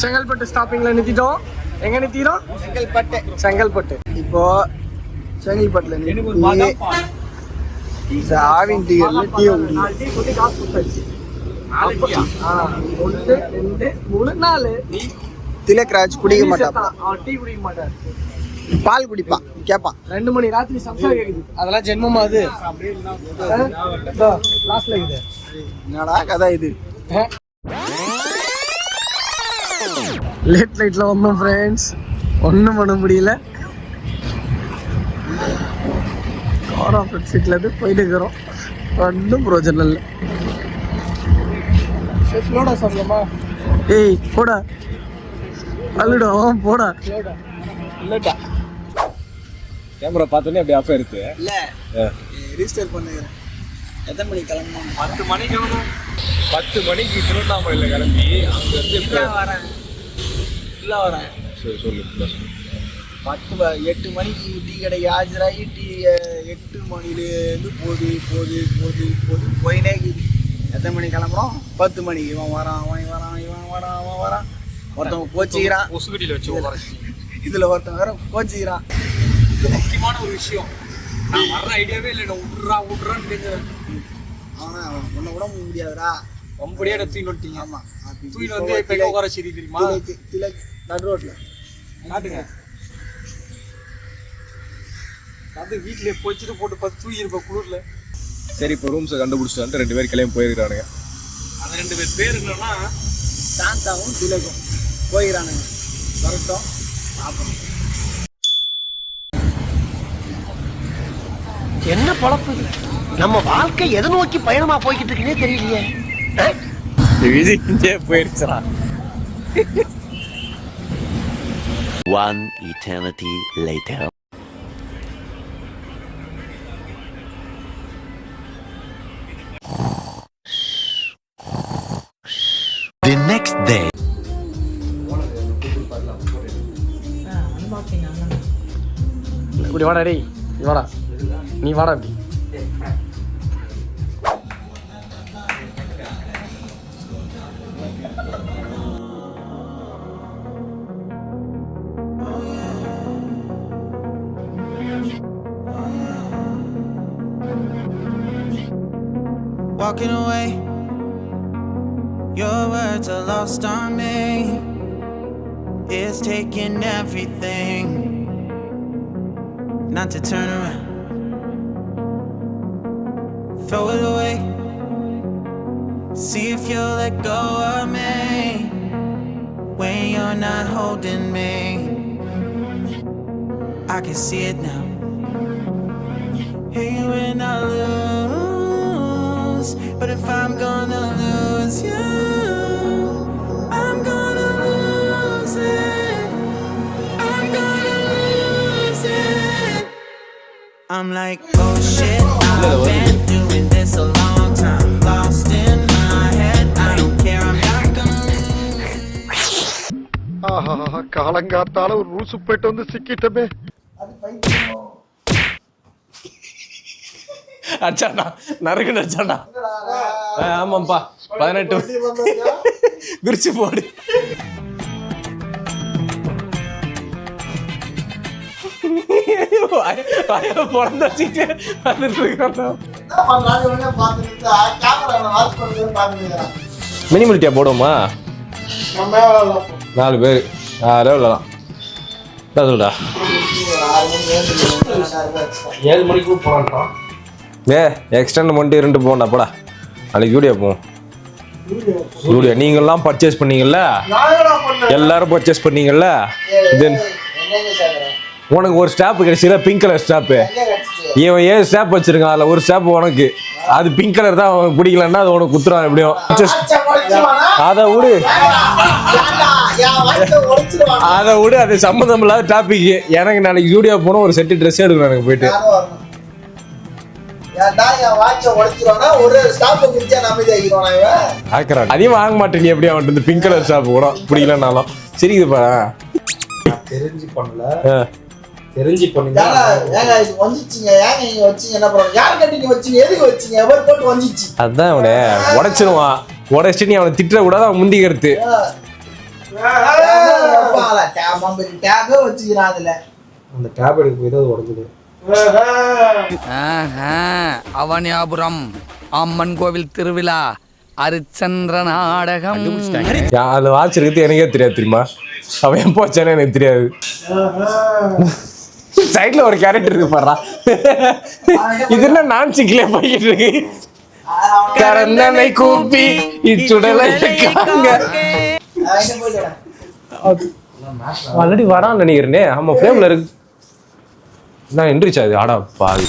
செங்கல்பட்டு ஸ்டாப்பிங்ல நிறுத்திட்டோம். எங்க நிறுத்திட்டோம்? செங்கல்பட்டு. இப்போ செங்கல்பட்டுல ஆவின் டீ சொல்லி காசு கொடுத்தாச்சு. 1 2 3 4 திலக்ராஜ் குடிக்க மாட்டான். டீ குடிக்க மாட்டான், பால் குடிப்பான். கேட்பான் 2 மணி ராத்திரி சம்சா கேக்குது. அதெல்லாம் ஜென்மமா அது லாஸ்ட்ல இது என்னடா கதை இது? லேட் நைட்ல வந்தோம் ஃப்ரெண்ட்ஸ், ஒன்றும் பண்ண முடியல. கார் ஆஃப் சீட்ல இருந்து போயிட்டு இருக்கிறோம், ஒன்றும் பிரோஜனம் இல்லை. ஸ்லோடா சாப்பிடலாமா? ஏய் போடா, அல்லுடா போடா. இல்லடா கேமரா பார்த்தோன்னே அப்படியே ஆஃப் ஆயிருக்கு. இல்ல ரிஜிஸ்டர் பண்ணுறேன். எத்தனை மணிக்கு கிளம்பணும்? 10 மணிக்கு கிளம்பணும். 10 மணிக்கு திருவண்ணாமலையில் கிளம்பி அங்கேருந்து வரேன். இல்லை வரேன். சரி சொல்லு. 8 மணிக்கு டீ கடைக்கு ஆஜராகி 8 மணிலேருந்து போது போயினே இருக்குது. எத்தனை மணிக்கு கிளம்புறோம்? 10 மணிக்கு. இவன் வரான். ஒருத்தவங்க கோச்சிக்கிறான். ஒசுகடியில் வச்சு இதில் ஒருத்தன் வேற கோச்சிக்கிறான். இது முக்கியமான ஒரு விஷயம். நான் வர்ற ஐடியாவே இல்லை. விட்றான்னு தெரிஞ்சேன். ஆனால் உன்னை விட முடியாதுடா. ரொம்படியாக தூக்கி வந்துட்டீங்க. ஆமாம், தூக்கிட்டு வந்து இப்போ எங்கே உட்கார சரி தெரியுமா? திலக் நடு ரோட்டில் காட்டுங்க. அது வீட்டிலே போச்சுட்டு போட்டு பார்த்து தூக்கிருப்பேன் குளிரில். சரி, இப்போ ரூம்ஸை கண்டுபிடிச்சிட்டு 2 பேர் கிளம்பி போயிருக்கானுங்க. அந்த 2 பேர் என்னன்னா சாந்தாவும் திலக்கும் போயிடறானுங்க. வரட்டும், பார்ப்போம். என்ன பொழப்பு நம்ம வாழ்க்கை எதை நோக்கி பயணமா போய்கிட்டு இருக்குன்னே தெரியலையே. இது இங்கே போயிருச்சா? One eternity later. The next day. இப்படி வாடா டேய், நீ வாடா அப்படி. Walking away, your words are lost on me. It's taking everything not to turn around. Throw it away, see if you'll let go of me when you're not holding me. I can see it now. Hey, when I lose, but if I'm gonna lose you, I'm gonna lose it. I'm gonna lose it. I'm like, oh shit, I've been doing this a long time. Lost in my head, I don't care, I'm not gonna lose it. ஆஹா, காலங்காத்தால ஒரு ரூசு போயிட்டு வந்து சிக்கிட்டமே. அச்சாண்ணா நறுக்குன்னு அச்சாண்ணா. ஆமாப்பா 18 விரிச்சு போடு. பிறந்த வச்சுட்டு வந்துட்டு இருக்கோம். மினிமலிட்டியா போடுவோமா? 4 பேர் 6 விடலாம். சொல்றா 7 மணிக்கு போகலாம். எக்ஸ்டெண்ட் பண்ணிட்டு 2 போகண்டா போடா. நாளைக்கு வீடியோ போவோம். வீடியோ நீங்கள்லாம் பர்ச்சேஸ் பண்ணீங்கல்ல, எல்லாரும் பர்ச்சேஸ் பண்ணீங்கல்ல. தென் உனக்கு ஒரு ஸ்டாப் கிடைச்சில, பிங்க் கலர் ஸ்டாப்பு. இவன் 7 ஸ்டாப் வச்சிருக்கான், அதில் ஒரு ஸ்டாப் உனக்கு. அது பிங்க் கலர் தான், அவனுக்கு பிடிக்கலன்னா அது உனக்கு குத்துறான். எப்படியும் அதை விடு, அது சம்மந்தம் இல்லாத டாபிக். எனக்கு நாளைக்கு வீடியோ போனோம், ஒரு செட்டு ட்ரெஸ் எடுக்கணும் எனக்கு போயிட்டு. அதையும் வாங்க மாட்டேன். நீ எப்படி அவன் பிங்க் கலர் ஸ்டாப் கூட பிடிக்கலனாலும் சரி. இதுப்பா தெரிஞ்சு பண்ணல, தெரிஞ்சு பண்ணுங்க. அதான் அவனே உடைச்சிருவான். உடைச்சிட்டு நீ அவனை திட்ட கூடாது, அவன் முந்தி கருத்து. டேபே வச்சுக்கிறான் அதுல. அந்த டேப் எடுக்க போய் தான் அது உடஞ்சுது. அவனியாபுரம் அம்மன் கோவில் திருவிழா அரிச்சந்திர நாடகம். அந்த வாட்ச் இருக்கிறது எனக்கே தெரியாது தெரியுமா? அவன் எப்போ வச்சானே எனக்கு தெரியாது. சைட்ல ஒரு கேரக்டர் இருக்கு பாடுறா. இது என்ன நான் சிக்கலே போய்கிட்டு இருக்கு. கரந்தனை கூப்பி இச்சுடலை ஆல்ரெடி வரான்னு நினைக்கிறேனே. ஆமா ஃப்ரேம்ல இருக்கு. நான் எந்திரிச்சா இது ஆடா பாதி